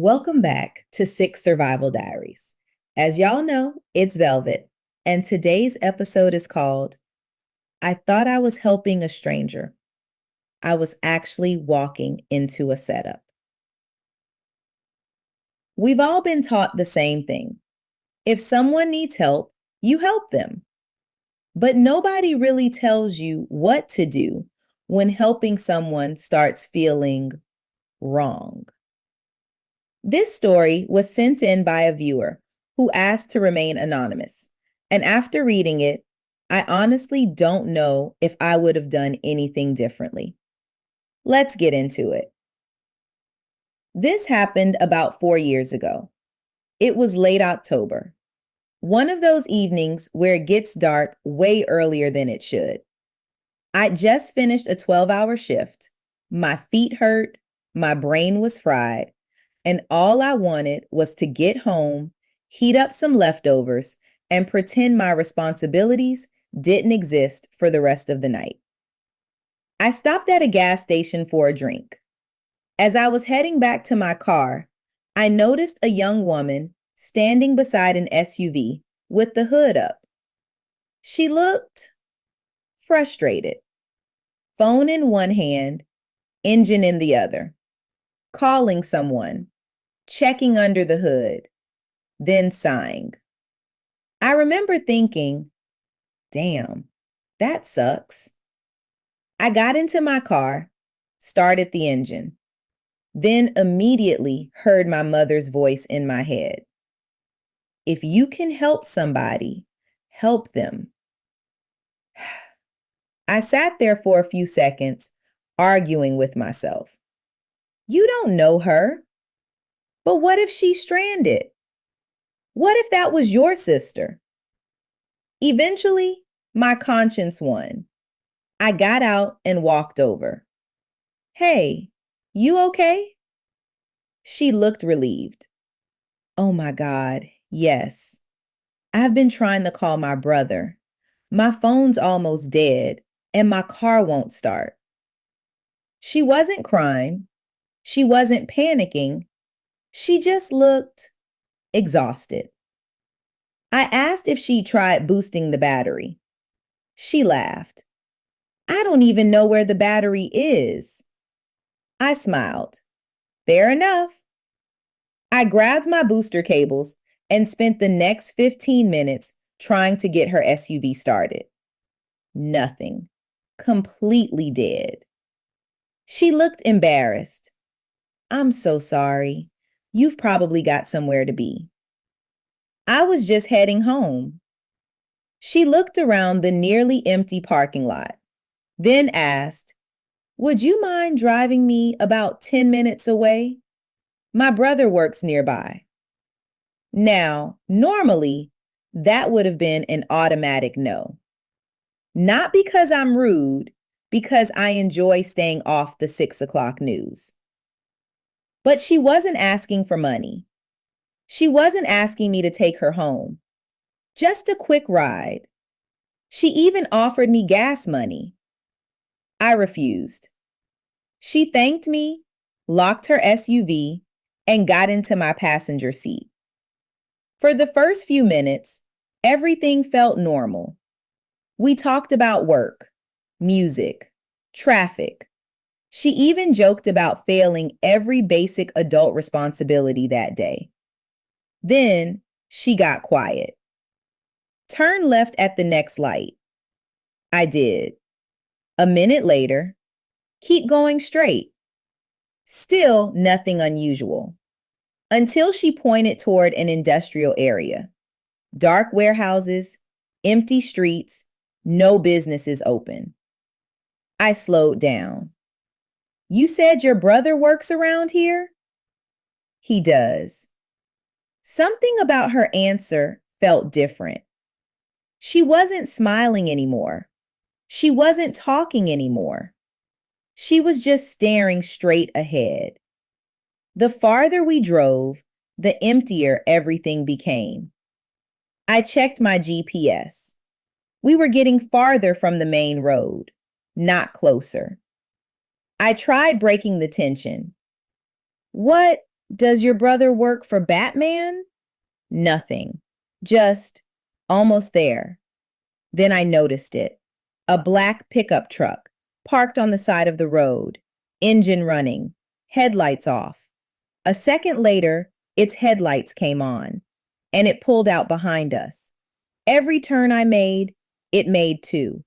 Welcome back to Six Survival Diaries. As y'all know, it's Velvet, and today's episode is called I Thought I Was Helping a Stranger. I was actually walking into a setup. We've all been taught the same thing. If someone needs help, you help them. But nobody really tells you what to do when helping someone starts feeling wrong. This story was sent in by a viewer who asked to remain anonymous. And after reading it, I honestly don't know if I would have done anything differently. Let's get into it. This happened about 4 years ago. It was late October, one of those evenings where it gets dark way earlier than it should. I'd just finished a 12-hour shift. My feet hurt, my brain was fried, and all I wanted was to get home, heat up some leftovers, and pretend my responsibilities didn't exist for the rest of the night. I stopped at a gas station for a drink. As I was heading back to my car, I noticed a young woman standing beside an SUV with the hood up. She looked frustrated, phone in one hand, engine in the other, calling someone, checking under the hood, then sighing. I remember thinking, damn, that sucks. I got into my car, started the engine, then immediately heard my mother's voice in my head. If you can help somebody, help them. I sat there for a few seconds, arguing with myself. You don't know her. But what if she's stranded? What if that was your sister? Eventually, my conscience won. I got out and walked over. Hey, you okay? She looked relieved. Oh my God, yes. I've been trying to call my brother. My phone's almost dead, and my car won't start. She wasn't crying. She wasn't panicking. She just looked exhausted. I asked if she tried boosting the battery. She laughed. I don't even know where the battery is. I smiled. Fair enough. I grabbed my booster cables and spent the next 15 minutes trying to get her SUV started. Nothing. Completely dead. She looked embarrassed. I'm so sorry. You've probably got somewhere to be. I was just heading home. She looked around the nearly empty parking lot, then asked, would you mind driving me about 10 minutes away? My brother works nearby. Now, normally, that would have been an automatic no. Not because I'm rude, because I enjoy staying off the 6 o'clock news. But she wasn't asking for money. She wasn't asking me to take her home. Just a quick ride. She even offered me gas money. I refused. She thanked me, locked her SUV, and got into my passenger seat. For the first few minutes, everything felt normal. We talked about work, music, traffic. She even joked about failing every basic adult responsibility that day. Then she got quiet. Turn left at the next light. I did. A minute later, keep going straight. Still nothing unusual. Until she pointed toward an industrial area. Dark warehouses, empty streets, no businesses open. I slowed down. You said your brother works around here? He does. Something about her answer felt different. She wasn't smiling anymore. She wasn't talking anymore. She was just staring straight ahead. The farther we drove, the emptier everything became. I checked my GPS. We were getting farther from the main road, not closer. I tried breaking the tension. What Does your brother work for Batman? Nothing. Just almost there. Then I noticed it. A black pickup truck, parked on the side of the road, engine running, headlights off. A second later, its headlights came on, and it pulled out behind us. Every turn I made, it made too.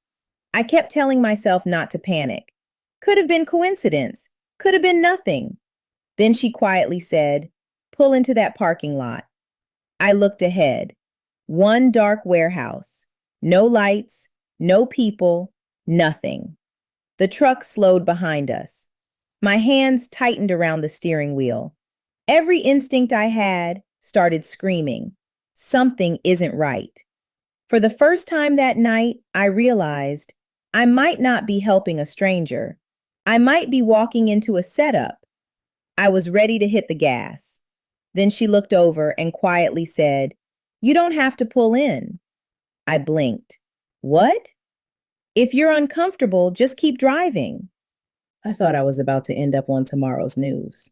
I kept telling myself not to panic. Could have been coincidence. Could have been nothing. Then she quietly said, "Pull into that parking lot." I looked ahead. One dark warehouse. No lights, no people, nothing. The truck slowed behind us. My hands tightened around the steering wheel. Every instinct I had started screaming, something isn't right. For the first time that night, I realized I might not be helping a stranger. I might be walking into a setup. I was ready to hit the gas. Then she looked over and quietly said, "You don't have to pull in." I blinked. What? If you're uncomfortable, just keep driving. I thought I was about to end up on tomorrow's news.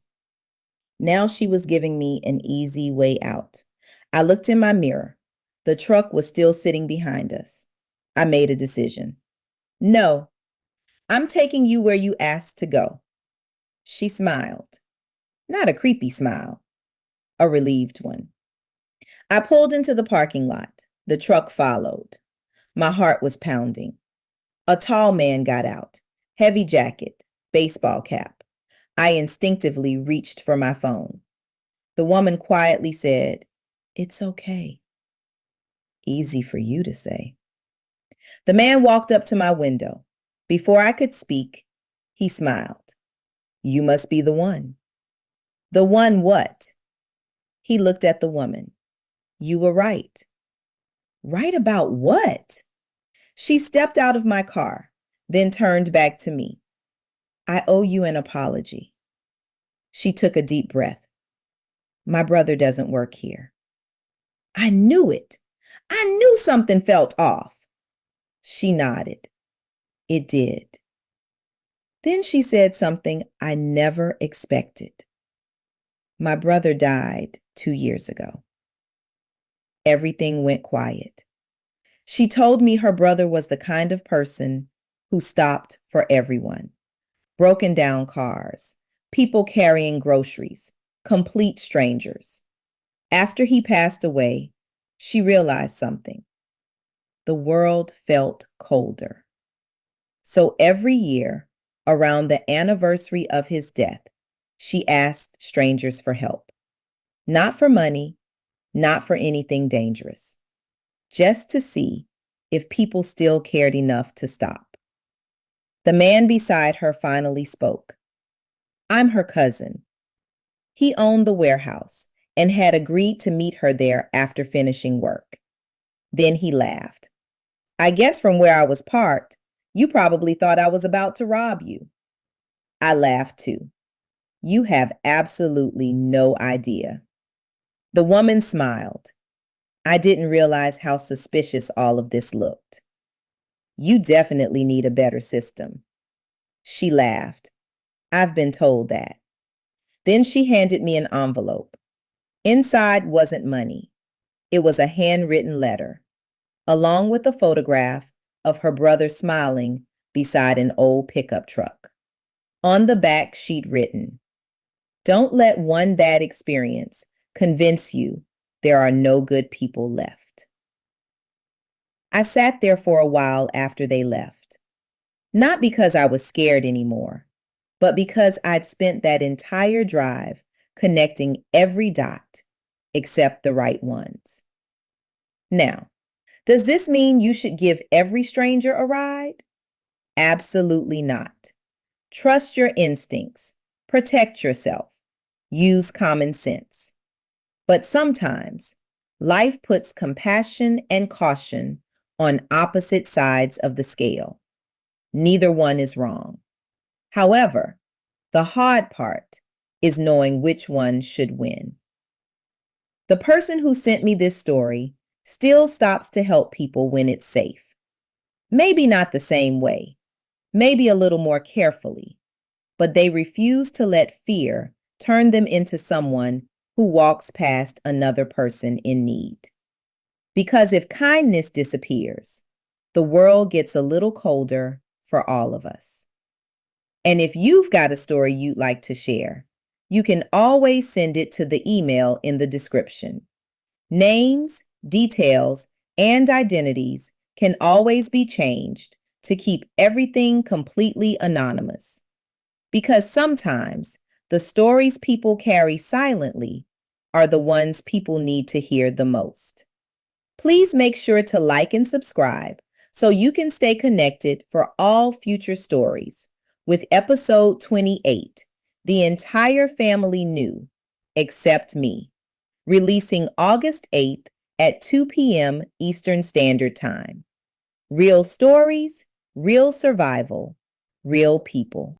Now she was giving me an easy way out. I looked in my mirror. The truck was still sitting behind us. I made a decision. No, I'm taking you where you asked to go. She smiled. Not a creepy smile, a relieved one. I pulled into the parking lot. The truck followed. My heart was pounding. A tall man got out, heavy jacket, baseball cap. I instinctively reached for my phone. The woman quietly said, "It's okay." Easy for you to say. The man walked up to my window. Before I could speak, he smiled. "You must be the one." "The one what?" He looked at the woman. "You were right." "Right about what?" She stepped out of my car, then turned back to me. "I owe you an apology." She took a deep breath. "My brother doesn't work here." I knew it. I knew something felt off. She nodded. It did. Then she said something I never expected. "My brother died 2 years ago." Everything went quiet. She told me her brother was the kind of person who stopped for everyone. Broken down cars, people carrying groceries, complete strangers. After he passed away, she realized something. The world felt colder. So every year, around the anniversary of his death, she asked strangers for help. Not for money, not for anything dangerous. Just to see if people still cared enough to stop. The man beside her finally spoke. "I'm her cousin." He owned the warehouse and had agreed to meet her there after finishing work. Then he laughed. "I guess from where I was parked, you probably thought I was about to rob you." I laughed too. "You have absolutely no idea." The woman smiled. "I didn't realize how suspicious all of this looked." "You definitely need a better system." She laughed. "I've been told that." Then she handed me an envelope. Inside wasn't money. It was a handwritten letter, along with a photograph of her brother smiling beside an old pickup truck. On the back, she'd written, "Don't let one bad experience convince you there are no good people left." I sat there for a while after they left. Not because I was scared anymore, but because I'd spent that entire drive connecting every dot except the right ones. Now, does this mean you should give every stranger a ride? Absolutely not. Trust your instincts, protect yourself, use common sense. But sometimes life puts compassion and caution on opposite sides of the scale. Neither one is wrong. However, the hard part is knowing which one should win. The person who sent me this story still stops to help people when it's safe. Maybe not the same way, maybe a little more carefully, but they refuse to let fear turn them into someone who walks past another person in need. Because if kindness disappears, the world gets a little colder for all of us. And if you've got a story you'd like to share, you can always send it to the email in the description. Names, details, and identities can always be changed to keep everything completely anonymous. Because sometimes the stories people carry silently are the ones people need to hear the most. Please make sure to like and subscribe so you can stay connected for all future stories. With episode 28, The Entire Family Knew, Except Me, releasing August 8th at 2 p.m. Eastern Standard Time. Real stories, real survival, real people.